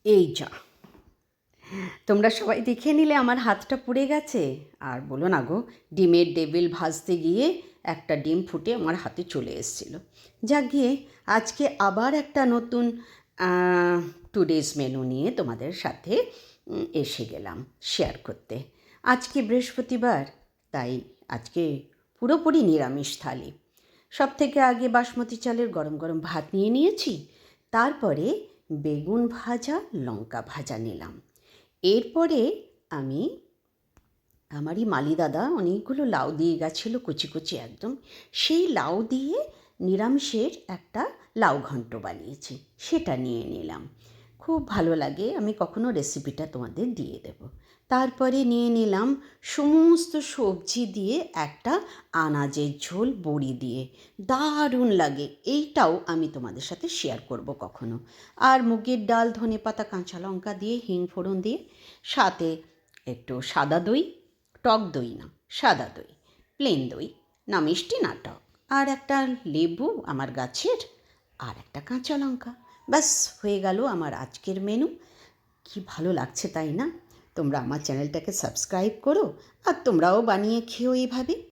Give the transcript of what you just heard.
এই যা, তোমরা সবাই দেখে নিলে আমার হাতটা পুড়ে গেছে। আর বলো না গো, ডিমের ডেভিল ভাজতে গিয়ে একটা ডিম ফুটে আমার হাতে চলে এসেছিলো। যাক গিয়ে আজকে আবার একটা নতুন টুডেজ মেনু নিয়ে তোমাদের সাথে এসে গেলাম শেয়ার করতে। আজকে বৃহস্পতিবার, তাই আজকে পুরোপুরি নিরামিষ থালি। সব থেকে আগে বাসমতি চালের গরম গরম ভাত নিয়ে নিয়েছি, তারপরে বেগুন ভাজা লঙ্কা ভাজা নিলাম। এরপরে আমি আমারই মালি দাদা অনেকগুলো লাউ দিয়ে গেছিলো কুচি কুচি একদম, সেই লাউ দিয়ে নিরামিষের একটা লাউ ঘন্ট বানিয়েছি, সেটা নিয়ে নিলাম। খুব ভালো লাগে, আমি কখনো রেসিপিটা তোমাদের দিয়ে দেব। তারপরে নিয়ে নিলাম সমস্ত সবজি দিয়ে একটা আনাজের ঝোল বড়ি দিয়ে, দারুণ লাগে। এইটাও আমি তোমাদের সাথে শেয়ার করব কখনো। আর মুগের ডাল, ধনেপাতা, কাঁচা লঙ্কা দিয়ে হিং ফোড়ন দিয়ে, সাথে একটু সাদা দই, টক দই না সাদা দই, প্লেন দই, না মিষ্টি না টক, আর একটা লেবু আমার গাছের, আর একটা কাঁচা লঙ্কা। ব্যাস হয়ে গেল আমার আজকের মেনু। কি ভালো লাগছে তাই না? তোমরা আমার চ্যানেলটাকে সাবস্ক্রাইব করো, আর তোমরাও বানিয়ে খেও এইভাবে।